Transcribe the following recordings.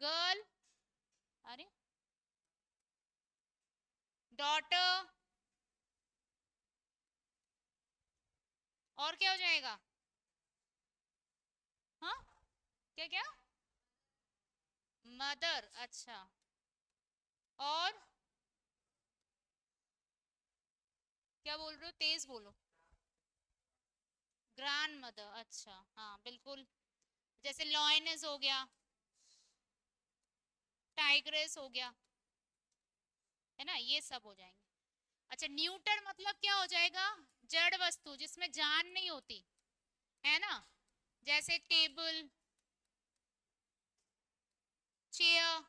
Girl, अरे daughter, और क्या हो जाएगा? हाँ, क्या क्या? मदर, अच्छा। और क्या बोल रहे हो, तेज बोलो। ग्रैंड मदर, अच्छा हाँ बिल्कुल। जैसे लॉयनेस हो गया, टाइग्रेस हो गया, है ना, ये सब हो जाएंगे। अच्छा, न्यूटर मतलब क्या हो जाएगा? जड़ वस्तु जिसमें जान नहीं होती, है ना, जैसे टेबल, चेयर,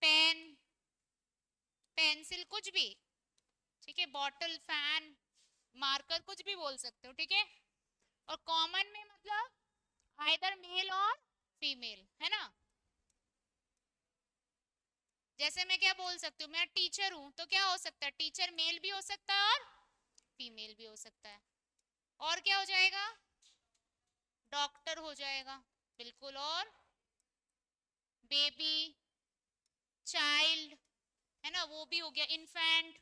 पेन, पेंसिल, कुछ भी, ठीक है, बॉटल, फैन, मार्कर, कुछ भी बोल सकते हो, ठीक है। और कॉमन में मतलब आइदर मेल और फीमेल, है ना। जैसे मैं क्या बोल सकती हूँ, मैं टीचर हूँ तो क्या हो सकता है, टीचर मेल भी हो सकता है और फीमेल भी हो सकता है। और क्या हो जाएगा? डॉक्टर हो जाएगा, बिल्कुल। और बेबी, चाइल्ड, है ना, वो भी हो गया, इन्फेंट।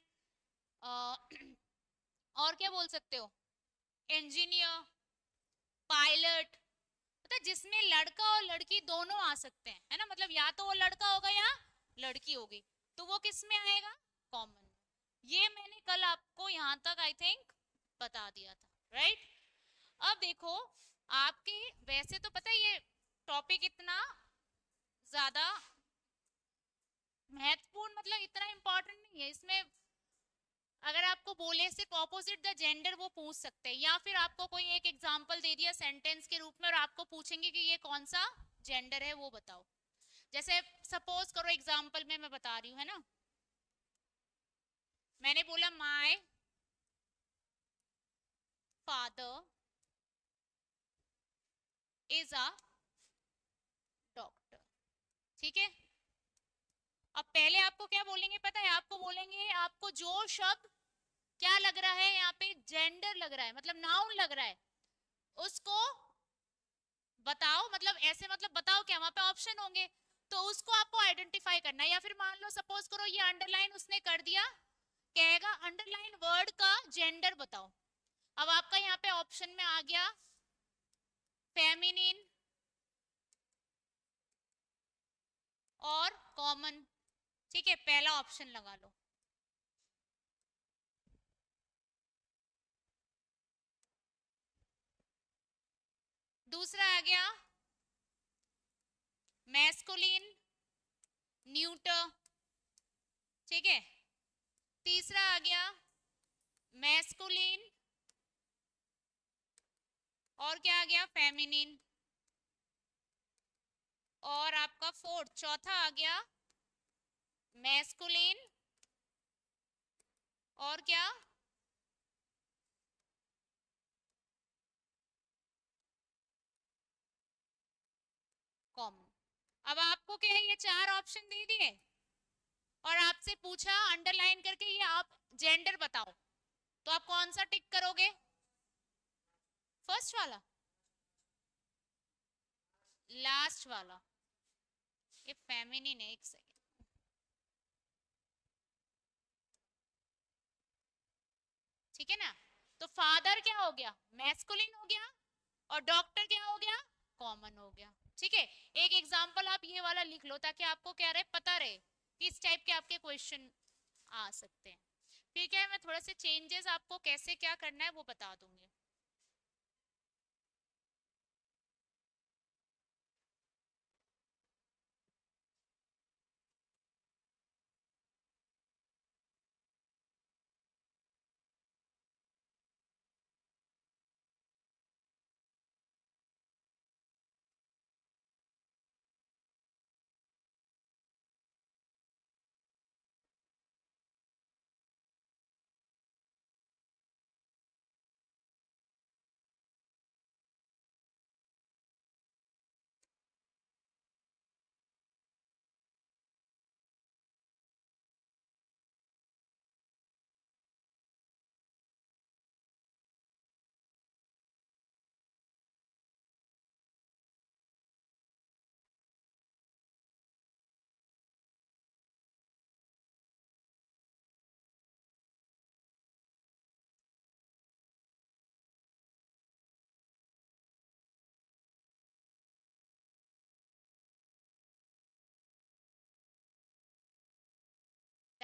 और क्या बोल सकते हो? इंजीनियर, पायलट, मतलब जिसमें लड़का और लड़की दोनों आ सकते हैं, है ना, मतलब या तो वो लड़का होगा या लड़की होगी, तो वो किस में आएगा? कॉमन में। ये मैंने कल आपको यहाँ तक आई थिंक बता दिया था, राइट। अब देखो, आपके, वैसे तो पता है ये टॉपिक इतना ज्यादा महत्वपूर्ण, मतलब इतना इंपॉर्टेंट नहीं है। इसमें अगर आपको बोले सिर्फ ऑपोजिट द जेंडर, वो पूछ सकते हैं, या फिर आपको कोई एक एग्जांपल दे दिया सेंटेंस के रूप में और आपको पूछेंगे कि ये कौन सा जेंडर है, वो बताओ। जैसे सपोज करो एग्जांपल में मैं बता रही हूँ, है ना, मैंने बोला my father is a doctor, ठीक है। अब पहले आपको क्या बोलेंगे पता है, आपको बोलेंगे, आपको जो शब्द क्या लग रहा है यहाँ पे, जेंडर लग रहा है, मतलब नाउन लग रहा है, उसको बताओ, मतलब ऐसे, मतलब बताओ क्या, वहां पे ऑप्शन होंगे, तो उसको आपको आइडेंटिफाई करना है। या फिर मान लो सपोज करो ये अंडरलाइन उसने कर दिया, कहेगा अंडरलाइन वर्ड का जेंडर बताओ। अब आपका यहाँ पे ऑप्शन में आ गया फेमिनिन और कॉमन, ठीक है, पहला ऑप्शन लगा लो। दूसरा आ गया मैस्कुलिन, न्यूटर, ठीक है। तीसरा आ गया मैस्कुलिन, और क्या आ गया, फेमिनिन। और आपका फोर्थ, चौथा आ गया मैस्कुलिन, और क्या, कॉमन। अब आपको क्या है, ये चार ऑप्शन दे दिए और आपसे पूछा अंडरलाइन करके ये आप जेंडर बताओ, तो आप कौन सा टिक करोगे? फर्स्ट वाला, लास्ट वाला, ये फेमिनिन है, एक सेकेंड, ठीक है ना। तो फादर क्या हो गया, मैस्कुलिन हो गया, और डॉक्टर क्या हो गया, कॉमन हो गया, ठीक है। एक एग्जांपल आप ये वाला लिख लो ताकि आपको क्या रहे, पता रहे किस टाइप के आपके क्वेश्चन आ सकते हैं। ठीक है, मैं थोड़ा से चेंजेस आपको कैसे क्या करना है वो बता दूंगी।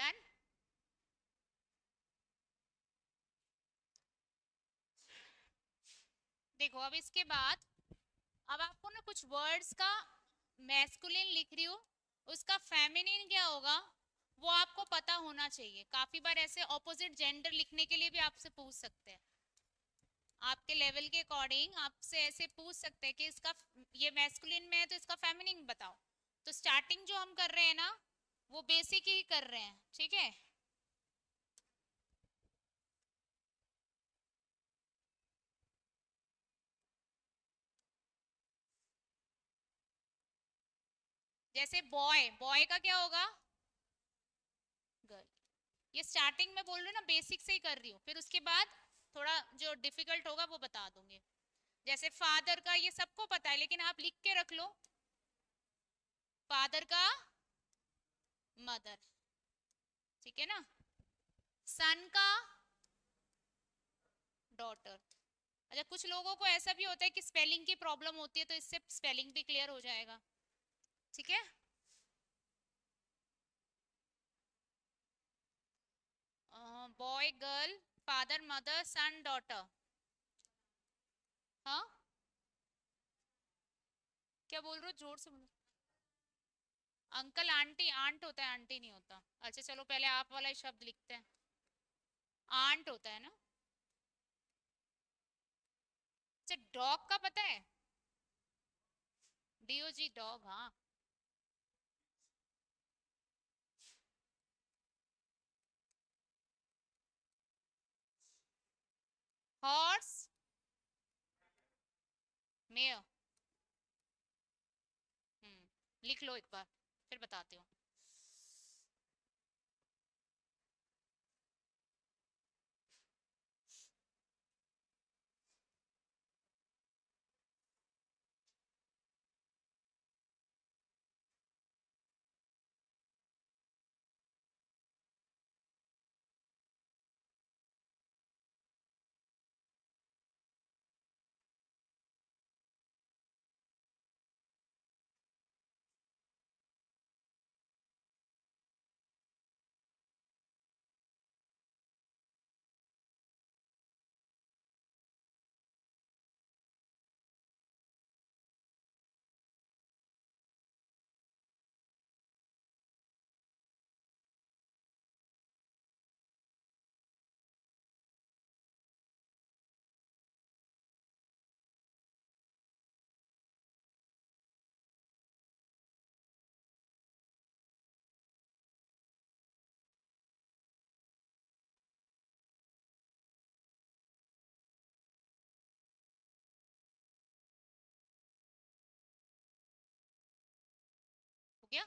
डन। देखो अब इसके बाद, अब आपको ना कुछ वर्ड्स का मैस्कुलिन लिख रही हूँ, उसका फेमिनिन क्या होगा वो आपको पता होना चाहिए। काफी बार ऐसे ऑपोजिट जेंडर लिखने के लिए भी आपसे पूछ सकते हैं, आपके लेवल के अकॉर्डिंग आपसे ऐसे पूछ सकते हैं कि इसका, ये मैस्कुलिन में है तो इसका फेमिनिन बताओ। तो स्टार्टिंग जो हम कर रहे हैं ना वो बेसिक ही कर रहे हैं, ठीक है। जैसे बॉय, बॉय का क्या होगा, गर्ल। ये स्टार्टिंग में बोल रही हूँ ना, बेसिक से ही कर रही हूँ, फिर उसके बाद थोड़ा जो डिफिकल्ट होगा वो बता दूंगी। जैसे फादर का ये सबको पता है, लेकिन आप लिख के रख लो, फादर का मदर, ठीक है ना। सन का डॉटर। अच्छा, कुछ लोगों को ऐसा भी होता है कि स्पेलिंग की प्रॉब्लम होती है, तो इससे स्पेलिंग भी क्लियर हो जाएगा, ठीक है। Boy girl, father mother son daughter. हाँ, क्या बोल रहे हो, जोर से बोलो। अंकल आंटी, आंट होता है, आंटी नहीं होता। अच्छा चलो पहले आप वाला ही शब्द लिखते हैं, आंट होता है ना। अच्छा, डॉग का पता है, डीओजी डॉग, हाँ। Horse, mayor. लिख लो एक बार, फिर बताती हूँ। हो गया,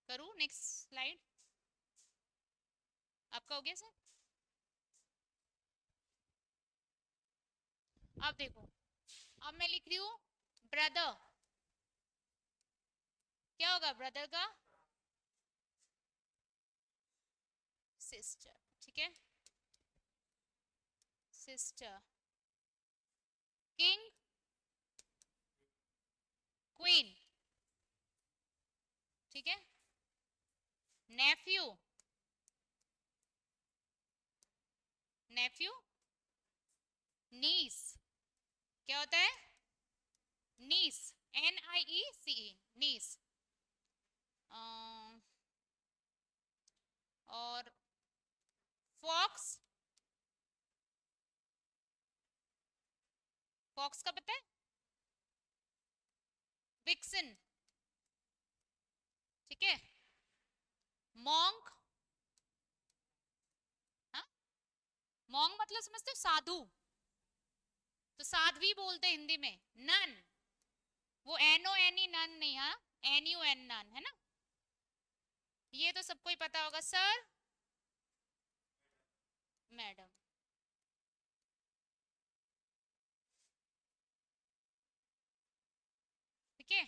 करूँ नेक्स्ट स्लाइड। आपका हो गया सर। अब देखो, अब मैं लिख रही हूँ ब्रदर। क्या होगा ब्रदर का, सिस्टर, ठीक है। सिस्टर, किंग, क्वीन, ठीक है। नेफ्यू, नेफ्यू, नीस। क्या होता है, नीस, NIECE, नीस। और फॉक्स, फॉक्स का पता है, विक्सन, ठीक है। मॉन्क, हाँ, मॉन्क मतलब समझते हो, साधु। तो साध्वी बोलते हैं हिंदी में, नन। वो NONE नन नहीं, हाँ, NUN नन, है ना। ये तो सबको ही पता होगा सर, मैडम, ठीक है।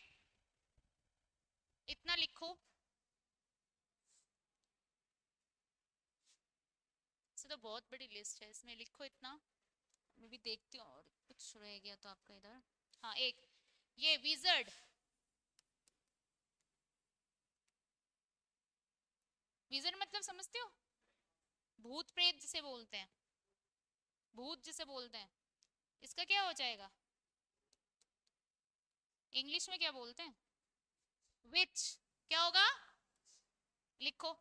इतना लिखो, इसे तो बहुत बड़ी लिस्ट है, इसमें लिखो इतना। मैं भी देखती हूँ और कुछ रह गया तो आपका इधर। हाँ, एक ये विजर्ड, विजन मतलब समझते हो? भूत प्रेत जिसे बोलते हैं, भूत जिसे बोलते हैं, इसका क्या हो जाएगा? इंग्लिश में क्या बोलते हैं? विच। क्या होगा? लिखो।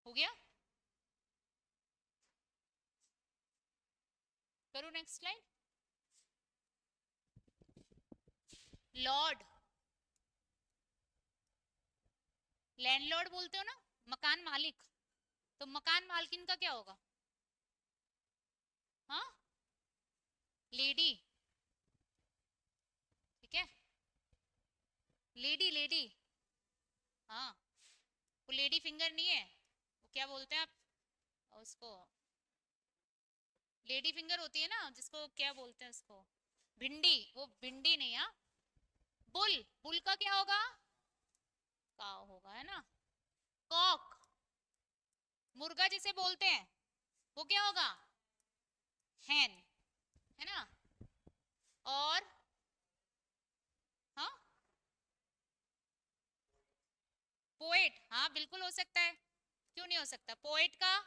हो गया? करो नेक्स्ट स्लाइड। लॉर्ड, लैंडलॉर्ड बोलते हो ना, मकान मालिक, तो मकान मालकिन का क्या होगा? हाँ, लेडी। ठीक है, लेडी लेडी। हाँ, वो लेडी फिंगर नहीं है, वो क्या बोलते हैं आप उसको? लेडी फिंगर होती है ना, जिसको क्या बोलते हैं उसको? भिंडी। वो भिंडी नहीं, हाँ। बुल, बुल का क्या होगा? काव होगा, है ना। कॉक, मुर्गा जिसे बोलते हैं, वो क्या होगा? हैन, है ना। और हाँ, पोएट, हाँ बिल्कुल हो सकता है, क्यों नहीं हो सकता? पोएट का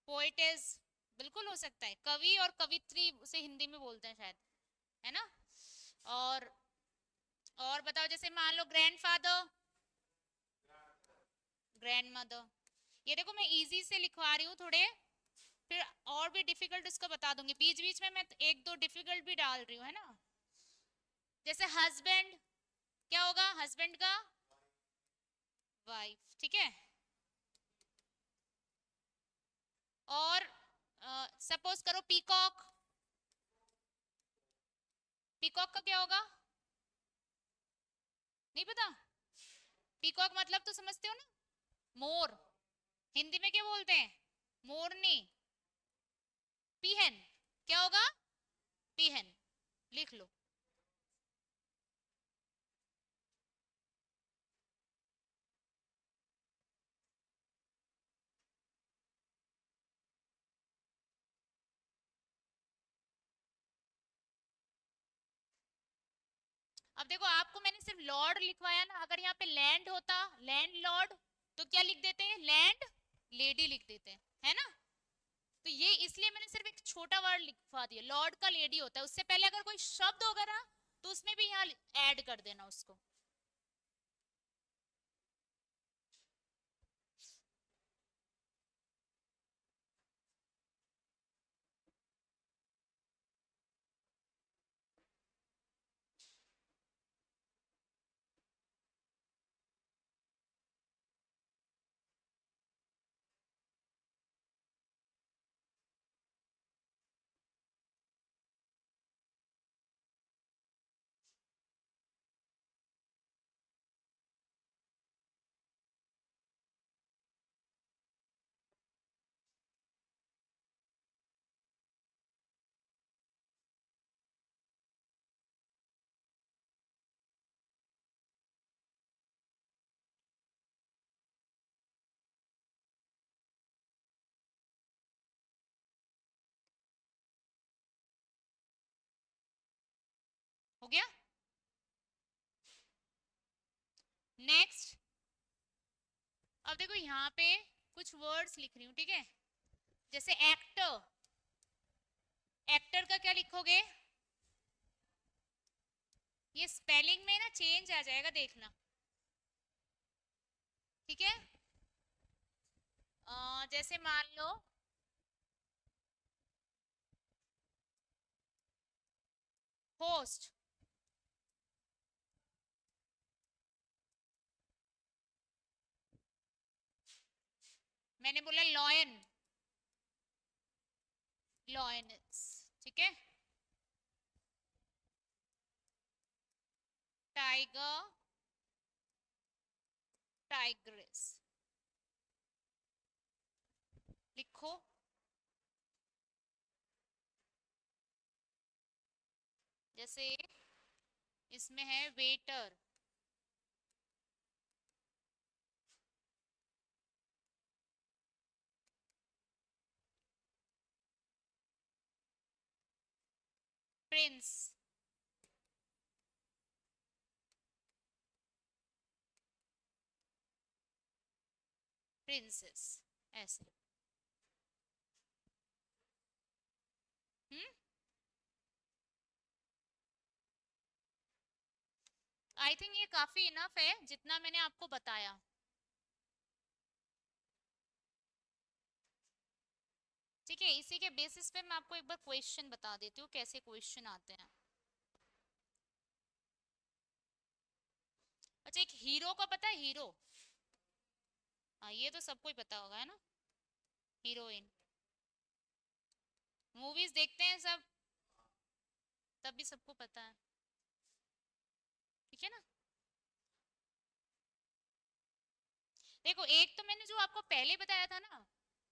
पोएटेस, बिल्कुल हो सकता है। कवि और कवित्री उसे हिंदी में बोलते हैं शायद, है ना। और बताओ, जैसे मान लो ग्रैंडफादर, ग्रैंडमदर। ये देखो मैं इजी से लिखवा रही हूँ थोड़े, फिर और भी डिफिकल्ट इसको बता दूंगी बीच बीच में, मैं एक दो डिफिकल्ट भी डाल रही हूँ, है ना। जैसे हस्बैंड, क्या होगा हस्बैंड का? वाइफ, ठीक है। और सपोज करो पीकॉक, पीकॉक का क्या होगा? नहीं पता? पीकॉक मतलब तो समझते हो ना, मोर। हिंदी में क्या बोलते हैं? मोरनी। पीहन, क्या होगा? पीहन, लिख लो। अब देखो, आपको मैंने सिर्फ लॉर्ड लिखवाया ना, अगर यहाँ पे लैंड होता, लैंड लॉर्ड, तो क्या लिख देते हैं? लैंड लेडी लिख देते हैं, है ना। तो ये इसलिए मैंने सिर्फ एक छोटा वर्ड लिखवा दिया, लॉर्ड का लेडी होता है, उससे पहले अगर कोई शब्द होगा ना, तो उसमें भी यहाँ ऐड कर देना उसको। हो गया? नेक्स्ट, अब देखो यहाँ पे कुछ वर्ड्स लिख रही हूँ, ठीक है। जैसे एक्टर, एक्टर का क्या लिखोगे? ये स्पेलिंग में ना चेंज आ जाएगा, देखना, ठीक है। जैसे मान लो होस्ट, मैंने बोला लॉयन, लॉयनस, ठीक है। टाइगर, टाइग्रेस, लिखो। जैसे इसमें है वेटर, प्रिंस, प्रिंसेस, ऐसे। हम्म, आई थिंक ये काफी इनफ है जितना मैंने आपको बताया। ठीक है, इसी के बेसिस पे मैं आपको एक बार क्वेश्चन बता देती हूँ कैसे क्वेश्चन आते हैं। अच्छा, एक हीरो का पता है, हीरो? हाँ, ये तो सबको ही पता होगा, है ना। हीरोइन, मूवीज देखते हैं सब, तब भी सबको पता है, ठीक है ना। देखो, एक तो मैंने जो आपको पहले बताया था ना,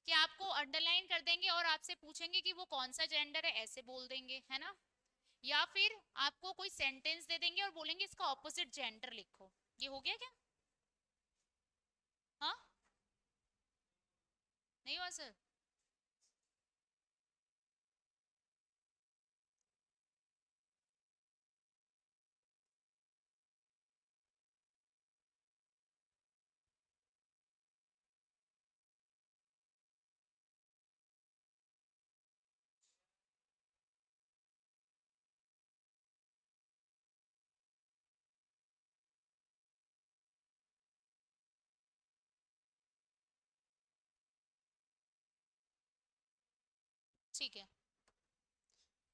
कि आपको अंडरलाइन कर देंगे और आपसे पूछेंगे कि वो कौन सा जेंडर है, ऐसे बोल देंगे, है ना। या फिर आपको कोई सेंटेंस दे देंगे और बोलेंगे इसका ऑपोजिट जेंडर लिखो। ये हो गया क्या? हाँ, नहीं हुआ सर? ठीक है,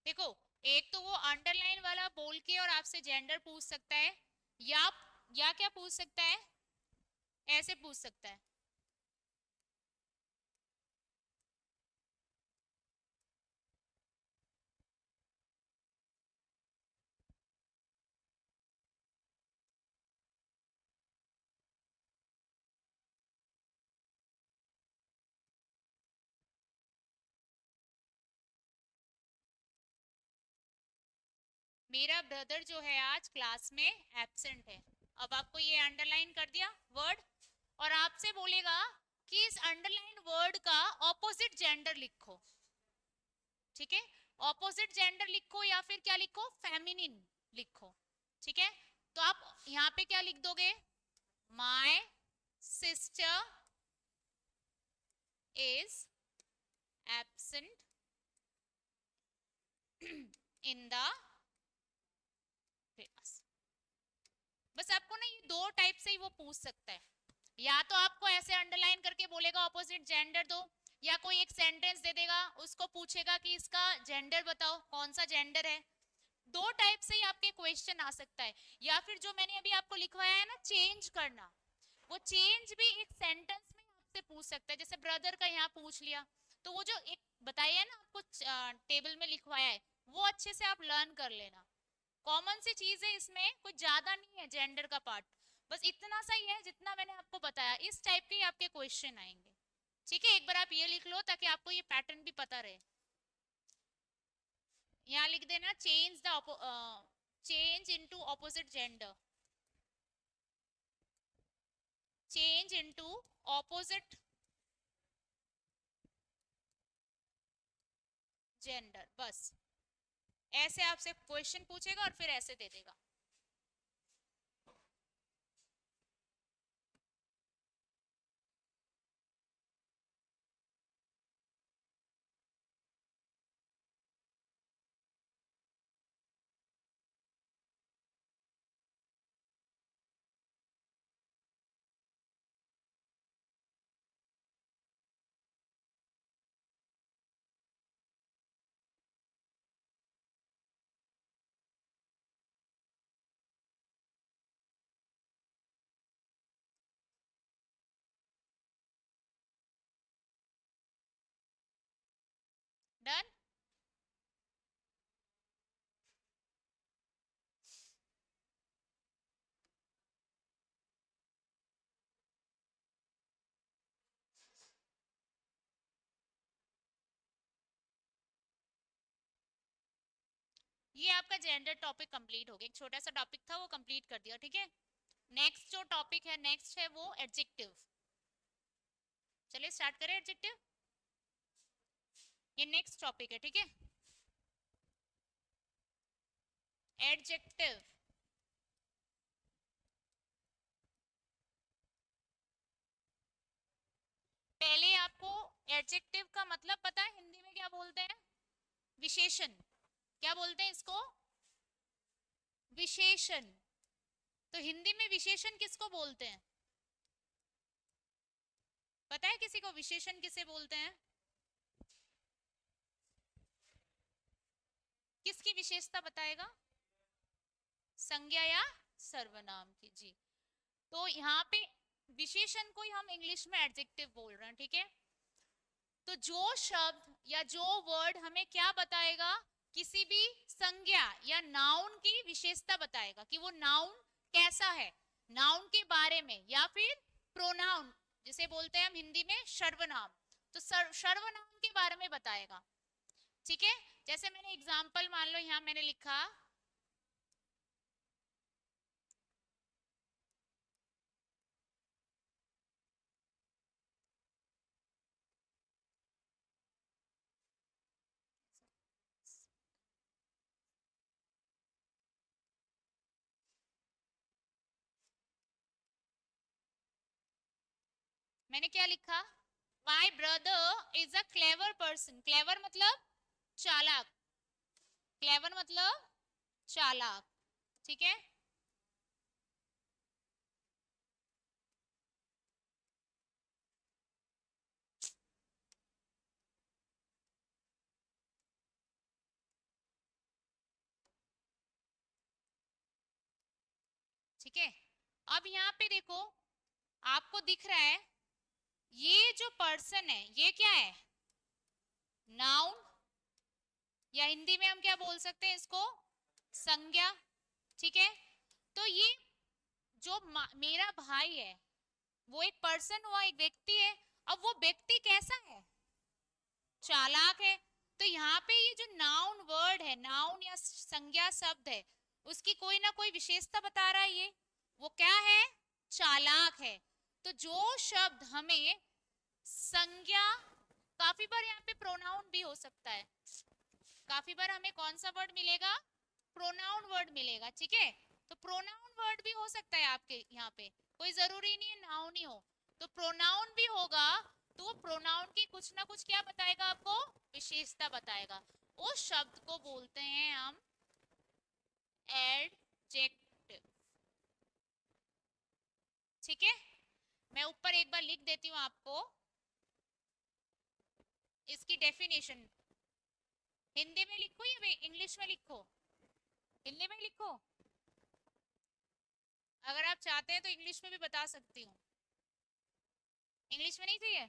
देखो, एक तो वो अंडरलाइन वाला बोल के और आपसे जेंडर पूछ सकता है, या क्या पूछ सकता है, ऐसे पूछ सकता है। मेरा ब्रदर जो है आज क्लास में एब्सेंट है। अब आपको ये अंडरलाइन कर दिया वर्ड, और आपसे बोलेगा कि इस अंडरलाइन वर्ड का ऑपोजिट जेंडर लिखो। ठीक है, ऑपोजिट जेंडर लिखो या फिर क्या लिखो, फेमिनिन लिखो। ठीक है, तो आप यहाँ पे क्या लिख दोगे, my sister is absent in the class. बस आपको ना ये दो टाइप से ही वो पूछ सकता है, या तो आपको ऐसे अंडरलाइन करके बोलेगा ऑपोजिट जेंडर दो, या कोई एक सेंटेंस दे देगा, उसको पूछेगा कि इसका जेंडर बताओ, कौन सा जेंडर है। दो टाइप से ही आपके क्वेश्चन आ सकता है। या फिर जो मैंने अभी आपको लिखवाया है ना, चेंज करना, वो चेंज भी एक सेंटेंस में आपसे पूछ सकता है। जैसे ब्रदर का यहाँ पूछ लिया, तो वो जो एक बताया है ना आपको, टेबल में लिखवाया है, वो अच्छे से आप लर्न कर लेना। कॉमन सी चीज है, इसमें कुछ ज्यादा नहीं है जेंडर का पार्ट, बस इतना सा ही है जितना मैंने आपको बताया। इस टाइप के ही आपके क्वेश्चन आएंगे। ठीक है, एक बार आप ये लिख लो ताकि आपको ये पैटर्न भी पता रहे। यहाँ लिख देना, change into opposite gender, change into opposite gender, बस। ऐसे आपसे क्वेश्चन पूछेगा और फिर ऐसे दे देगा। डन। ये आपका जेंडर टॉपिक कंप्लीट हो गया, एक छोटा सा टॉपिक था वो कंप्लीट कर दिया, ठीक है। नेक्स्ट जो टॉपिक है, नेक्स्ट है वो एडजेक्टिव। चलिए स्टार्ट करें एडजेक्टिव। ये नेक्स्ट टॉपिक है, ठीक है। एडजेक्टिव, पहले आपको एडजेक्टिव का मतलब पता है हिंदी में क्या बोलते हैं? विशेषण। क्या बोलते हैं इसको? विशेषण। तो हिंदी में विशेषण किसको बोलते हैं? पता है किसी को विशेषण किसे बोलते हैं? किसकी विशेषता बताएगा? संज्ञा या सर्वनाम की, जी। तो यहाँ पे विशेषण को ही हम इंग्लिश में एडजेक्टिव बोल रहे हैं, ठीक है। तो जो शब्द या जो वर्ड हमें क्या बताएगा? किसी भी संज्ञा या नाउन की विशेषता बताएगा कि वो नाउन कैसा है, नाउन के बारे में, या फिर प्रोनाउन जिसे बोलते हैं हम हिंदी में सर्वनाम, तो सर्वनाम के बारे में बताएगा, ठीक है। जैसे मैंने एग्जांपल मान लो यहाँ मैंने लिखा मैंने क्या लिखा? My brother is a clever person. Clever मतलब चालाक, क्लेवर मतलब चालाक, ठीक है। ठीक है, अब यहाँ पे देखो, आपको दिख रहा है ये जो पर्सन है ये क्या है? नाउन, या हिंदी में हम क्या बोल सकते हैं इसको? संज्ञा, ठीक है। तो ये जो मेरा भाई है वो एक पर्सन हुआ, एक व्यक्ति है। अब वो व्यक्ति कैसा है? चालाक है। तो यहाँ पे ये जो नाउन वर्ड है, नाउन या संज्ञा शब्द है, उसकी कोई ना कोई विशेषता बता रहा है। ये वो क्या है? चालाक है। तो जो शब्द हमें संज्ञा, काफी बार यहाँ पे प्रोनाउन भी हो सकता है, काफी बार हमें कौन सा वर्ड मिलेगा? प्रोनाउन वर्ड मिलेगा, ठीक है। तो प्रोनाउन वर्ड भी हो सकता है आपके यहाँ पे, कोई जरूरी नहीं है नाउन ही हो। तो प्रोनाउन भी होगा, तो वो प्रोनाउन की कुछ ना कुछ क्या बताएगा आपको? विशेषता बताएगा। उस शब्द को बोलते हैं हम एडजेक्टिव, ठीक है। मैं ऊपर एक बार लिख देती हूँ आपको इसकी डेफिनेशन। हिंदी में लिखो या इंग्लिश में लिखो? हिंदी में लिखो, अगर आप चाहते हैं तो इंग्लिश में भी बता सकती हूँ। इंग्लिश में नहीं चाहिए?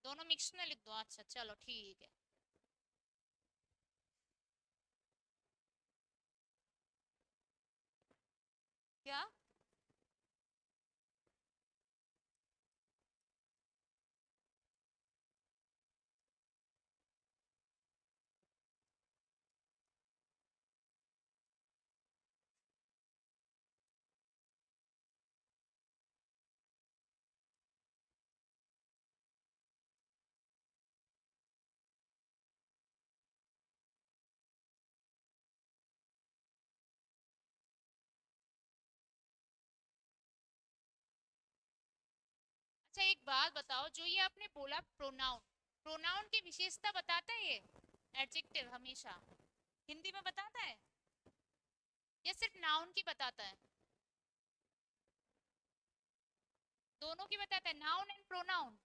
दोनों मिक्स में लिख दो, अच्छा चलो ठीक है। क्या? अच्छा एक बात बताओ, जो ये आपने बोला प्रोनाउन, प्रोनाउन की विशेषता बताता है ये एडजेक्टिव हमेशा? हिंदी में बताता है या सिर्फ नाउन की बताता है? दोनों की बताता है, नाउन एंड प्रोनाउन।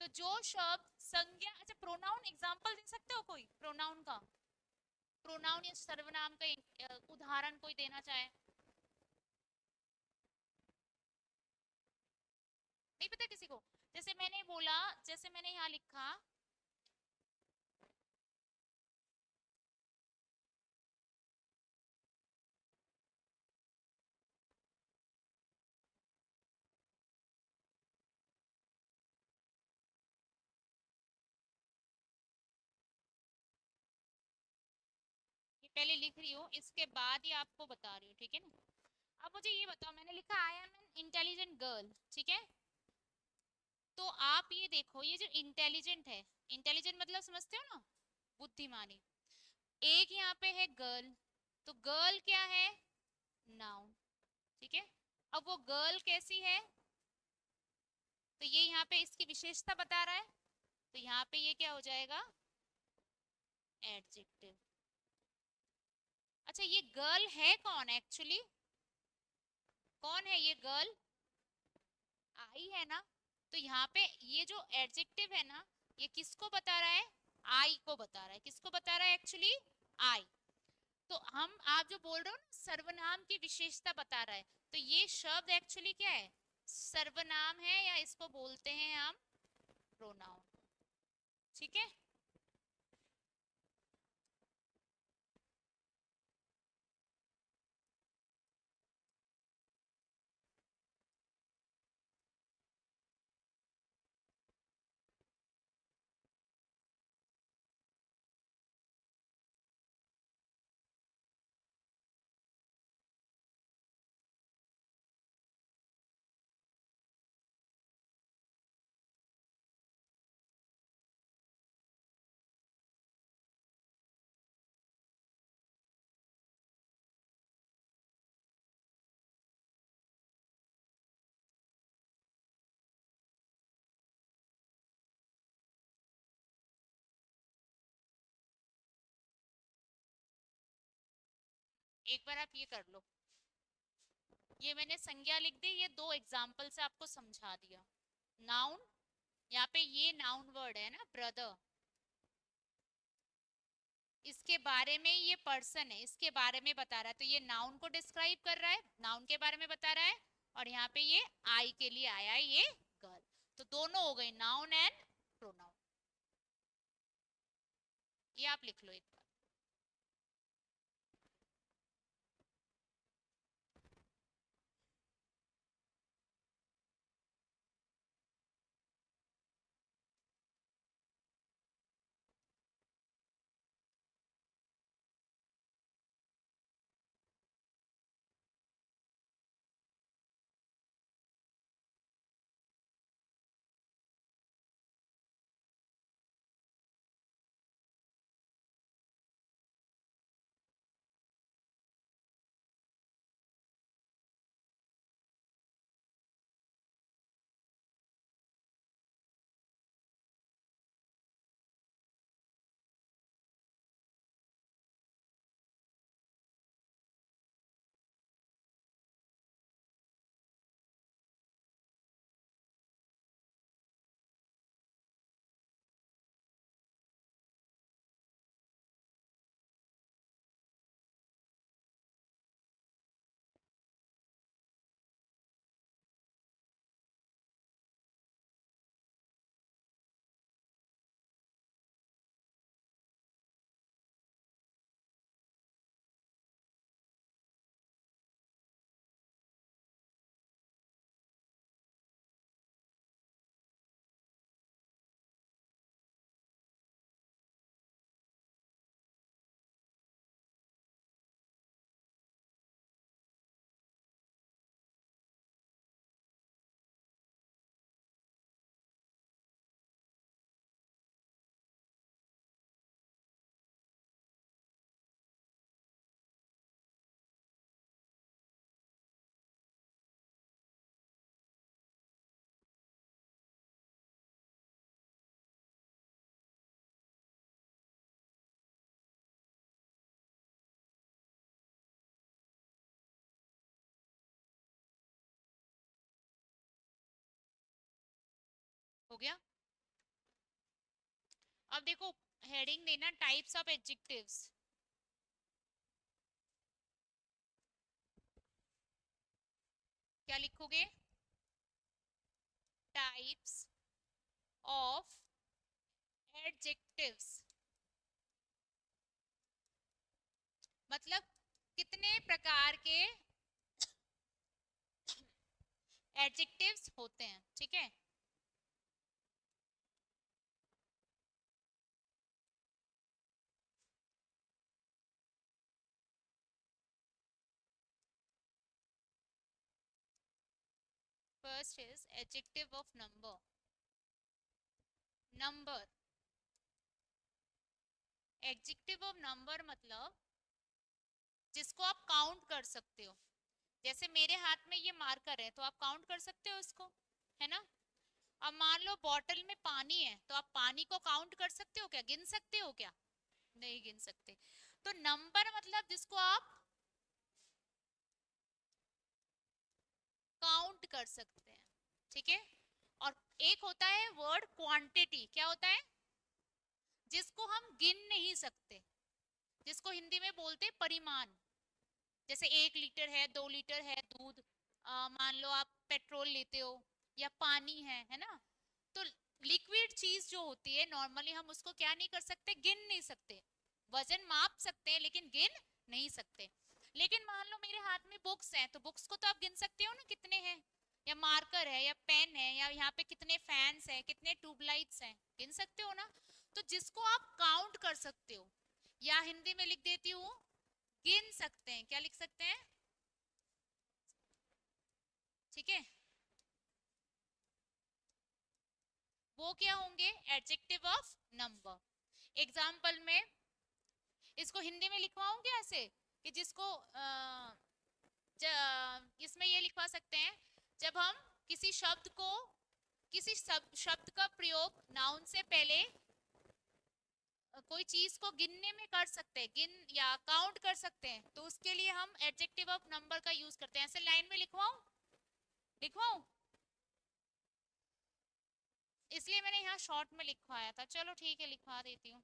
तो जो शब्द संज्ञा, अच्छा प्रोनाउन एग्जांपल दे सकते हो कोई प्रोनाउन का? प्रोनाउन या सर्वनाम का उदाहरण कोई देना चाहे? नहीं पता किसी को? जैसे मैंने बोला, जैसे मैंने यहाँ लिखा, ये पहले लिख रही हूँ, इसके बाद ही आपको बता रही हूँ, ठीक है ना? अब मुझे ये बताओ, मैंने लिखा I am an intelligent girl, ठीक है? तो आप ये देखो, ये जो इंटेलिजेंट है, इंटेलिजेंट मतलब समझते हो ना, बुद्धिमानी। एक यहाँ पे है गर्ल, तो गर्ल क्या है? नाउन, ठीक है? अब वो गर्ल कैसी है, तो ये यहाँ पे इसकी विशेषता बता रहा है, तो यहाँ पे ये क्या हो जाएगा? एडजेक्टिव। अच्छा, ये गर्ल है कौन एक्चुअली? कौन है ये गर्ल? आई है ना? तो यहाँ पे ये जो एडजेक्टिव है ना, ये किसको बता रहा है? आई को बता रहा है। किसको बता रहा है एक्चुअली? आई। तो हम, आप जो बोल रहे हो ना सर्वनाम की विशेषता बता रहा है, तो ये शब्द एक्चुअली क्या है? सर्वनाम है, या इसको बोलते हैं हम प्रोनाउन, ठीक है? एक बार आप ये कर लो, ये मैंने संज्ञा लिख दी, ये दो एग्जाम्पल से आपको समझा दिया। नाउन, यहाँ पे ये नाउन वर्ड है ना ब्रदर, इसके बारे में, ये पर्सन है, इसके बारे में बता रहा है, तो ये नाउन को डिस्क्राइब कर रहा है, नाउन के बारे में बता रहा है। और यहाँ पे ये आई के लिए आया है, ये गर्ल। तो दोनों हो गए, नाउन एंड प्रोनाउन। ये आप लिख लो एक बार। हो गया? अब देखो, हेडिंग देना टाइप्स ऑफ एडजेक्टिव्स। क्या लिखोगे? टाइप्स ऑफ एडजेक्टिव्स, मतलब कितने प्रकार के एडजेक्टिव्स होते हैं, ठीक है। First is adjective of number. Number, adjective of number मतलब जिसको आप काउंट कर सकते हो। जैसे मेरे हाथ में ये मार्कर है तो आप काउंट कर सकते हो इसको, है ना। अब मान लो बॉटल में पानी है तो आप पानी को काउंट कर सकते हो क्या, गिन सकते हो क्या, नहीं गिन सकते। तो नंबर मतलब जिसको आप काउंट कर सकते हैं, ठीक है। और एक होता है वर्ड क्वांटिटी, क्या होता है, जिसको हम गिन नहीं सकते, जिसको हिंदी में बोलते हैं परिमाण। जैसे 1 लीटर है 2 लीटर है दूध, मान लो आप पेट्रोल लेते हो या पानी है ना। तो लिक्विड चीज जो होती है नॉर्मली हम उसको क्या नहीं कर सकते, गिन नहीं सकते। वजन माप सकते हैं लेकिन गिन नहीं सकते। लेकिन मान लो मेरे हाथ में बुक्स हैं तो बुक्स को तो आप गिन सकते हो ना कितने हैं, या मार्कर है या पेन है या यहाँ पे कितने फैंस हैं कितने ट्यूबलाइट्स हैं, गिन सकते हो ना। तो जिसको आप काउंट कर सकते हो, या हिंदी में लिख देती हूँ गिन सकते हैं, क्या लिख सकते हैं, ठीक है, वो क्या होंगे, एडजेक्टिव ऑफ नंबर। एग्जाम्पल में इसको हिंदी में लिखवाऊं क्या ऐसे, कि जिसको इसमें ये लिखवा सकते हैं, जब हम किसी शब्द को, किसी शब्द का प्रयोग नाउन से पहले कोई चीज को गिनने में कर सकते हैं, गिन या काउंट कर सकते हैं, तो उसके लिए हम एडजेक्टिव ऑफ नंबर का यूज करते हैं। ऐसे लाइन में लिखवाऊं, लिखवाऊं, इसलिए मैंने यहाँ शॉर्ट में लिखवाया था। चलो ठीक है लिखवा देती हूँ।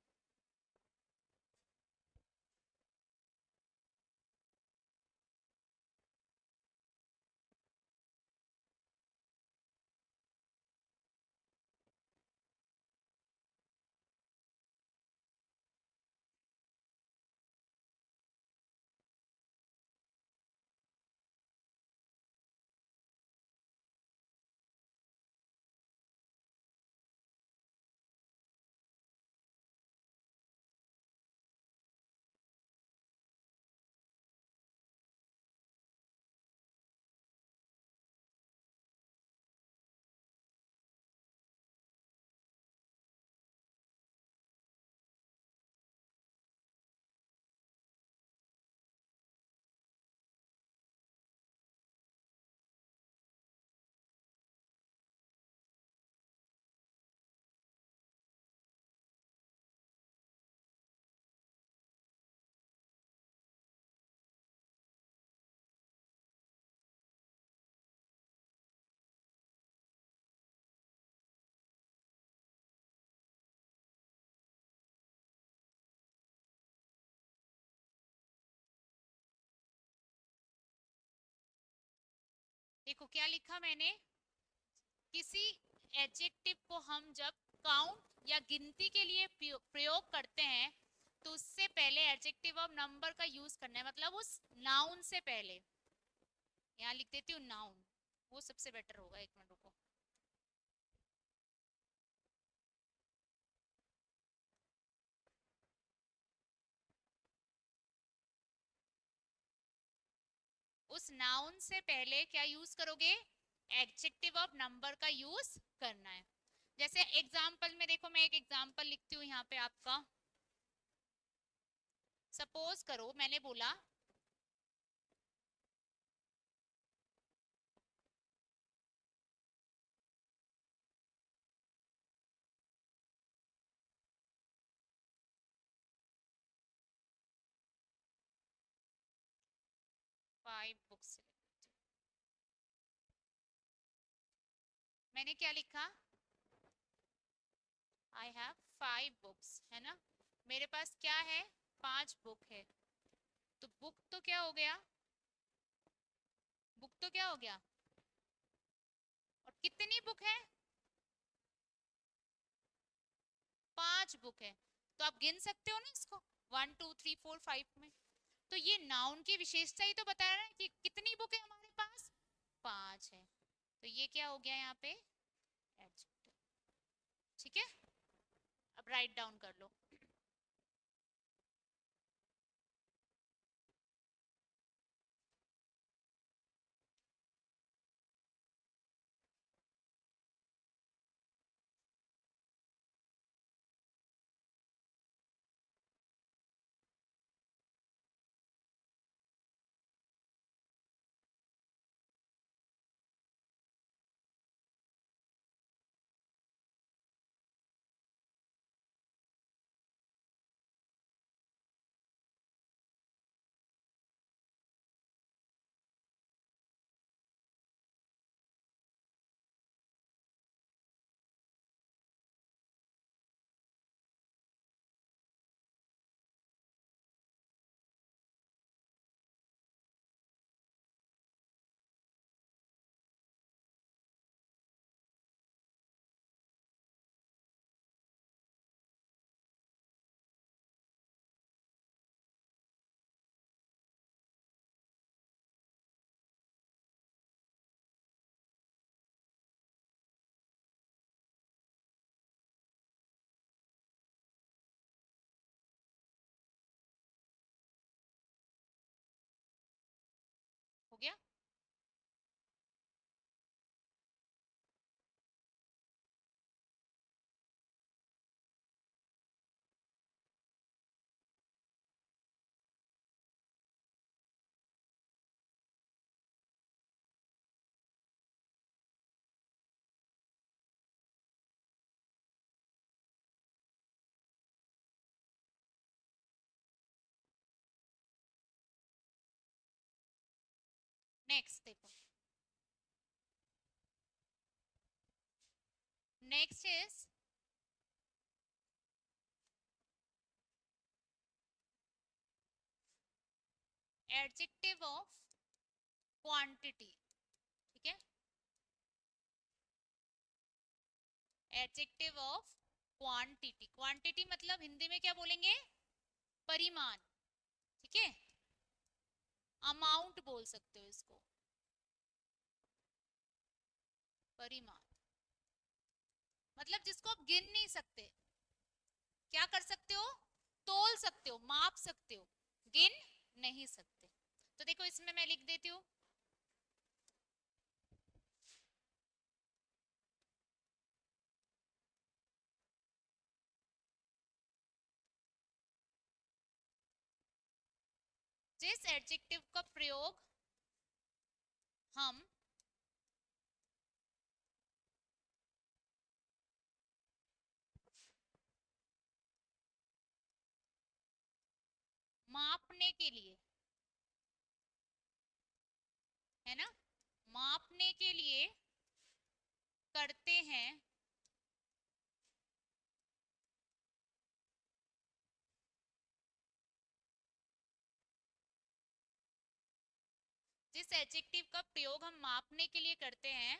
देखो क्या लिखा मैंने, किसी एडजेक्टिव को हम जब काउंट या गिनती के लिए प्रयोग करते हैं तो उससे पहले एडजेक्टिव ऑफ नंबर का यूज करना है, मतलब उस नाउन से पहले। यहाँ लिख देती हूँ नाउन, वो सबसे बेटर होगा, एक मिनट रुको। उस नाउन से पहले क्या यूज करोगे, एडजेक्टिव ऑफ नंबर का यूज करना है। जैसे एग्जाम्पल में देखो, मैं एक एग्जाम्पल लिखती हूँ यहाँ पे आपका। सपोज करो मैंने बोला 5 बुक्स। मैंने क्या लिखा, आई हैव 5 बुक्स, है ना। मेरे पास क्या है, 5 बुक है। तो बुक तो क्या हो गया, बुक तो क्या हो गया, और कितनी बुक है, 5 बुक है, तो आप गिन सकते हो ना इसको 1 2 3 4 5 में। तो ये नाउन की विशेषता ही तो बता रहा है कि कितनी बुक है हमारे पास, 5 है। तो ये क्या हो गया यहाँ पे, एडजेक्टिव। ठीक है, अब राइट डाउन कर लो। हो गया। नेक्स्ट देखो, next is adjective of quantity. ठीक है, एडजेक्टिव ऑफ क्वांटिटी। क्वांटिटी मतलब हिंदी में क्या बोलेंगे, परिमाण। ठीक है, अमाउंट बोल सकते हो इसको, परिमाण मतलब जिसको आप गिन नहीं सकते, क्या कर सकते हो, तोल सकते हो, माप सकते हो, गिन नहीं सकते। तो देखो इसमें मैं लिख देती हूँ, जिस एडजेक्टिव का प्रयोग हम मापने के लिए, है ना, मापने के लिए करते हैं, जिस एडजेक्टिव का प्रयोग हम मापने के लिए करते हैं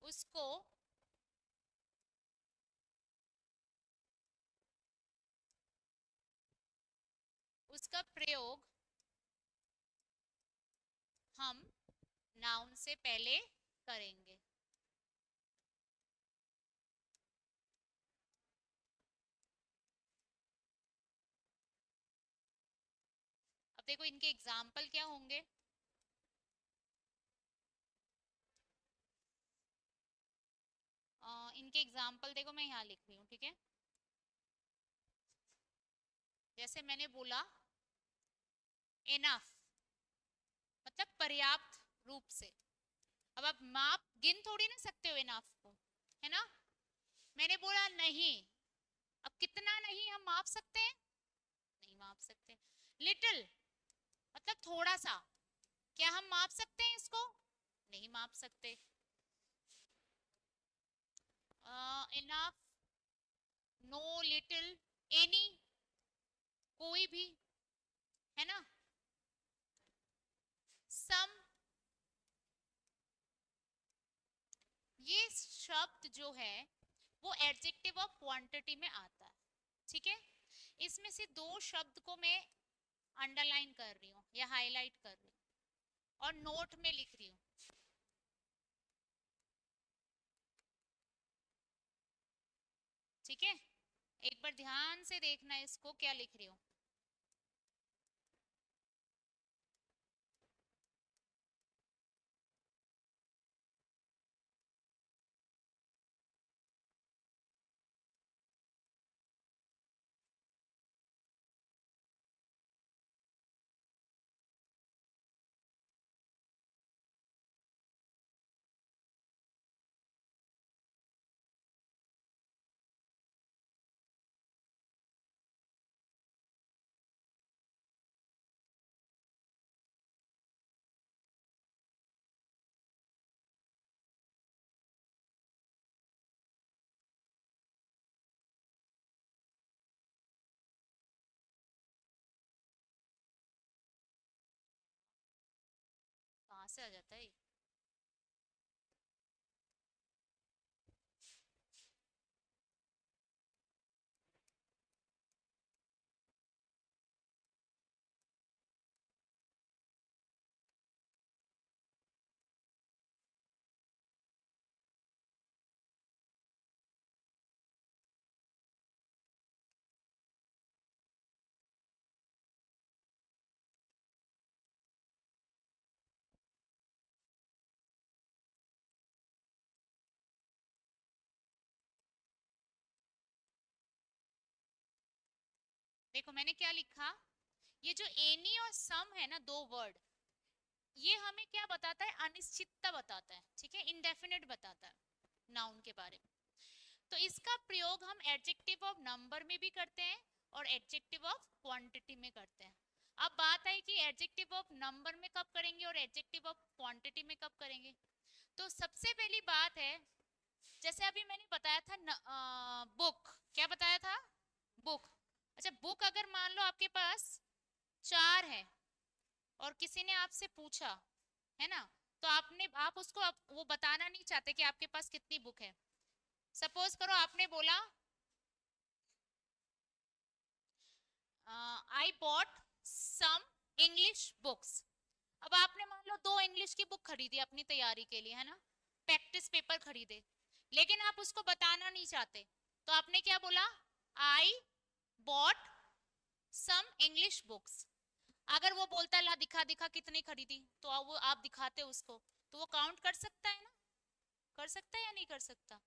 उसको उसका प्रयोग हम नाउन से पहले करेंगे। अब देखो इनके एग्जाम्पल क्या होंगे, इनके एग्जाम्पल देखो मैं यहाँ लिख रही हूँ। ठीक है, जैसे मैंने बोला इनफ मतलब पर्याप्त रूप से। अब आप माप गिन थोड़ी ना सकते हो इनफ को, है ना। मैंने बोला नहीं, अब कितना नहीं हम माप सकते हैं, नहीं माप सकते। लिटिल मतलब थोड़ा सा, क्या हम माप सकते हैं इसको, नहीं माप सकते। इनफ, नो, लिटिल, एनी, कोई भी, है ना। सम, ये शब्द जो है वो एडजेक्टिव ऑफ क्वांटिटी में आता है, ठीक है। इसमें से दो शब्द को मैं अंडरलाइन कर रही हूँ या हाईलाइट कर रही हूँ और नोट में लिख रही हूँ, ठीक है। एक बार ध्यान से देखना इसको क्या लिख रही हूँ। कहाँ से आ जाता है ये? देखो मैंने क्या लिखा, ये जो एनी और सम है ना, दो वर्ड, ये हमें क्या बताता है, अनिश्चितता बताता है, ठीक है, इंडेफिनिट बताता है नाउन के बारे में। तो इसका प्रयोग हम एडजेक्टिव ऑफ नंबर में भी करते हैं और एडजेक्टिव ऑफ क्वांटिटी में करते हैं। अब बात है कि एडजेक्टिव ऑफ नंबर में कब करेंगे और एडजेक्टिव ऑफ क्वांटिटी में कब करेंगे। तो सबसे पहली बात है, जैसे अभी मैंने बताया था बुक, क्या बताया था, बुक। अच्छा, बुक अगर मान लो आपके पास चार है और किसी ने आपसे पूछा, है ना, तो आप उसको वो बताना नहीं चाहते कि आपके पास कितनी बुक है। सपोज करो आपने बोला I bought some English books. अब आपने मान लो दो इंग्लिश की बुक खरीदी अपनी तैयारी के लिए, है ना, प्रैक्टिस पेपर खरीदे, लेकिन आप उसको बताना नहीं चाहते, तो आपने क्या बोला, I bought some English books. अगर वो बोलता है ला दिखा दिखा कितनी खरीदी, तो वो आप दिखाते उसको, तो वो काउंट कर सकता है ना, कर सकता है या नहीं कर सकता,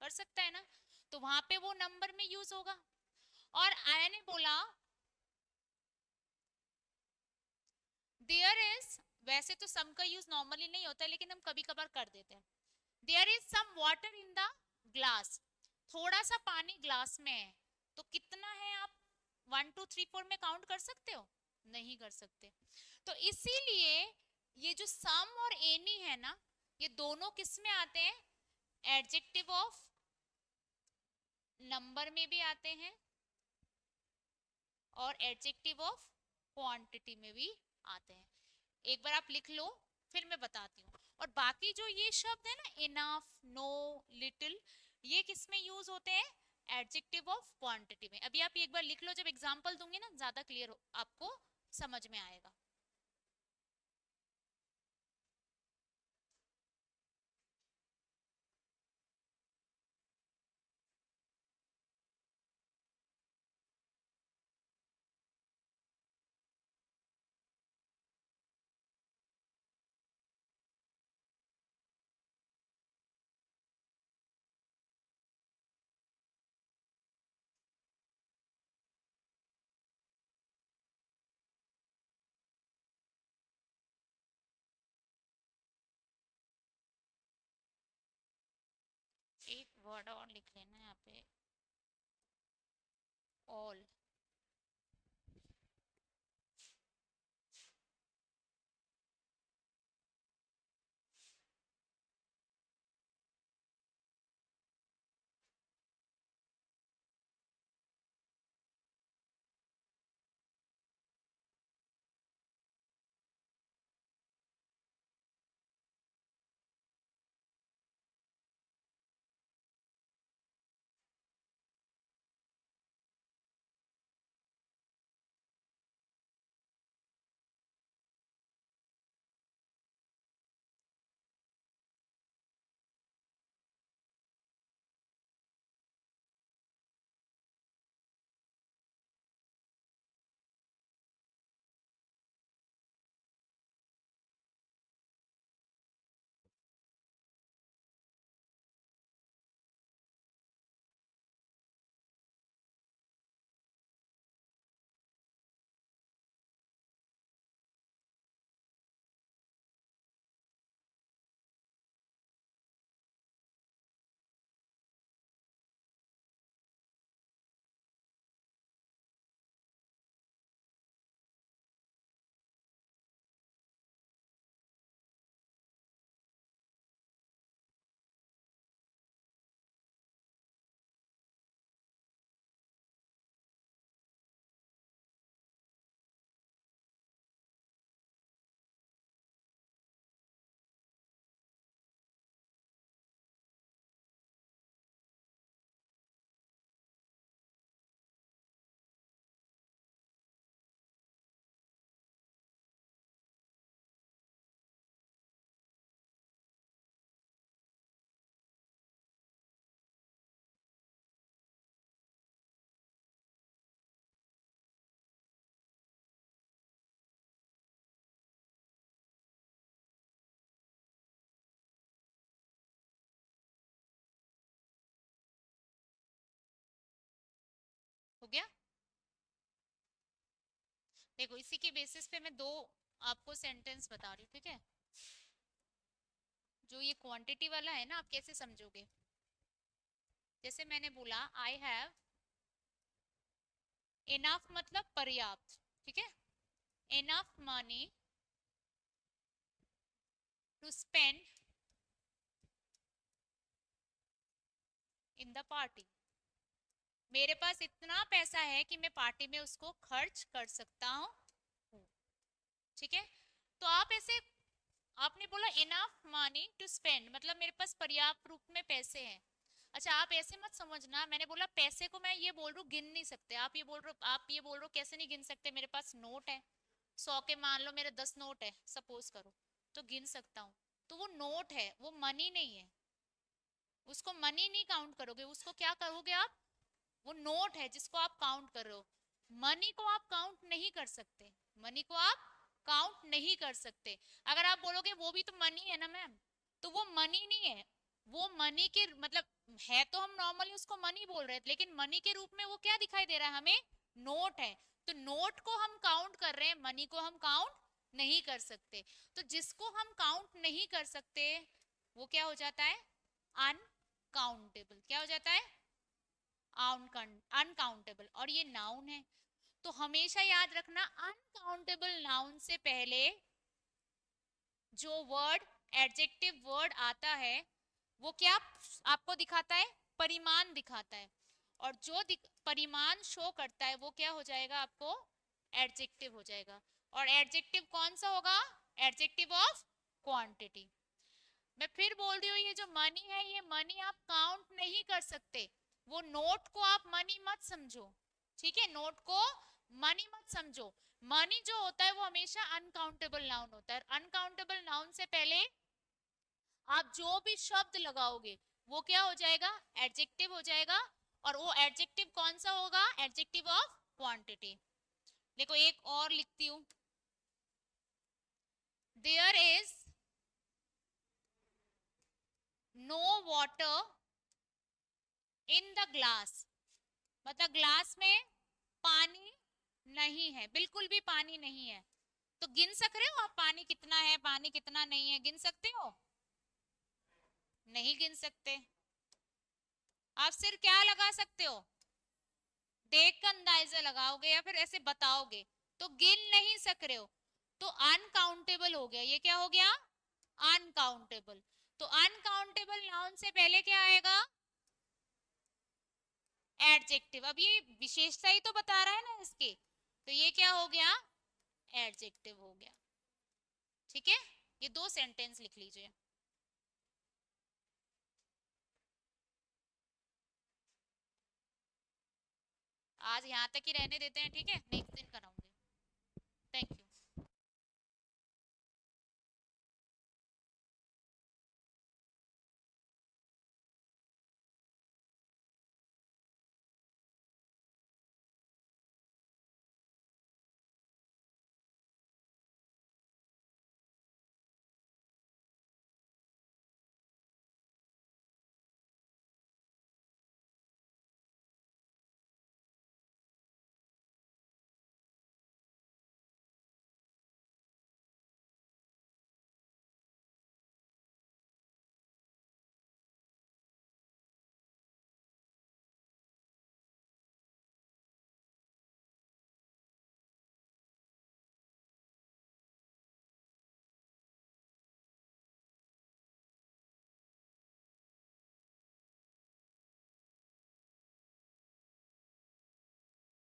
कर सकता है ना, तो वहां पे वो नंबर में यूज होगा। और मैंने बोला देयर इज, वैसे तो सम का यूज नॉर्मली नहीं होता है लेकिन हम कभी कभार कर देते हैं, there is some water in the glass, थोड़ा सा पानी ग्लास में है, तो कितना है आप 1 2 3 4 में काउंट कर सकते हो, नहीं कर सकते। तो इसीलिए ये जो सम और एनी है ना, ये दोनों किस में आते हैं, एडजेक्टिव ऑफ नंबर में भी आते हैं और एडजेक्टिव ऑफ क्वांटिटी में भी आते हैं। एक बार आप लिख लो, फिर मैं बताती हूँ। और बाकी जो ये शब्द है ना, इनफ, नो, लिटिल, ये किस में यूज होते हैं, एडजेक्टिव ऑफ क्वांटिटी में। अभी आप एक बार लिख लो, जब एग्जांपल दूंगी ना ज्यादा क्लियर आपको समझ में आएगा। एक वर्ड और लिख लेना यहाँ पे, ऑल। देखो इसी के बेसिस पे मैं दो आपको सेंटेंस बता रही हूँ, ठीक है। जो ये क्वांटिटी वाला है ना, आप कैसे समझोगे? जैसे मैंने बोला आई हैव इनफ, मतलब पर्याप्त, ठीक है। Enough money to spend in the party. मेरे पास इतना पैसा है कि मैं पार्टी में उसको खर्च कर सकता हूँ, ठीक है। तो आप ऐसे, आपने बोला इनफ मनी टू स्पेंड, मतलब मेरे पास पर्याप्त रूप में पैसे हैं। अच्छा, आप ऐसे मत समझना, मैंने बोला पैसे को मैं ये बोल रहा हूँ गिन नहीं सकते। आप ये बोल रहे हो, आप ये बोल रहे हो कैसे नहीं गिन सकते? मेरे पास नोट है 100 के, मान लो मेरे 10 नोट है सपोज करो, तो गिन सकता हूँ। तो वो नोट है, वो मनी नहीं है। उसको मनी नहीं काउंट करोगे, उसको क्या करोगे आप? वो नोट है जिसको आप काउंट कर रहे हो। मनी को आप काउंट नहीं कर सकते, मनी को आप काउंट नहीं कर सकते। अगर आप बोलोगे वो भी तो मनी है ना मैम, तो वो मनी नहीं है। वो मनी के मतलब है, तो हम नॉर्मली उसको मनी बोल रहे हैं, लेकिन मनी के रूप में वो क्या दिखाई दे रहा है हमें? नोट है। तो नोट को हम काउंट कर रहे हैं, मनी को हम काउंट नहीं कर सकते। तो जिसको हम काउंट नहीं कर सकते वो क्या हो जाता है? अनकाउंटेबल। क्या हो जाता है? अनकाउंटेबल। और ये नाउन है, तो हमेशा याद रखना अनकाउंटेबल नाउन से पहले जो वर्ड, एडजेक्टिव वर्ड आता है, वो क्या आपको दिखाता है? परिमाण दिखाता है। और जो परिमाण शो करता है वो क्या हो जाएगा आपको? एडजेक्टिव हो जाएगा। और एडजेक्टिव कौन सा होगा? Adjective of quantity. मैं फिर बोल रही हूँ, ये जो मनी है, ये मनी आप काउंट नहीं कर सकते। वो नोट को आप मनी मत समझो, ठीक है। नोट को मनी मत समझो। मनी जो होता है वो हमेशा अनकाउंटेबल नाउन होता है। अनकाउंटेबल नाउन से पहले आप जो भी शब्द लगाओगे वो क्या हो जाएगा? एडजेक्टिव हो जाएगा। और वो एडजेक्टिव कौन सा होगा? Adjective of quantity. देखो एक और लिखती हूँ, there is no water in the glass, मतलब ग्लास में पानी नहीं है, बिल्कुल भी पानी नहीं है। तो गिन सक रहे हो आप पानी कितना है, पानी कितना नहीं है? गिन सकते हो? नहीं गिन सकते। आप सिर्फ क्या लगा सकते हो? देख कर अंदाजा लगाओगे या फिर ऐसे बताओगे, तो गिन नहीं सक रहे हो। तो अनकाउंटेबल हो गया, ये क्या हो गया? अनकाउंटेबल। तो अनकाउंटेबल नाउन से पहले क्या आएगा? एडजेक्टिव। अब ये विशेषता ही तो बता रहा है ना इसके, तो ये क्या हो गया? एडजेक्टिव हो गया, ठीक है। ये दो सेंटेंस लिख लीजिए। आज यहाँ तक ही रहने देते हैं, ठीक है, नेक्स्ट दिन कराऊंगी।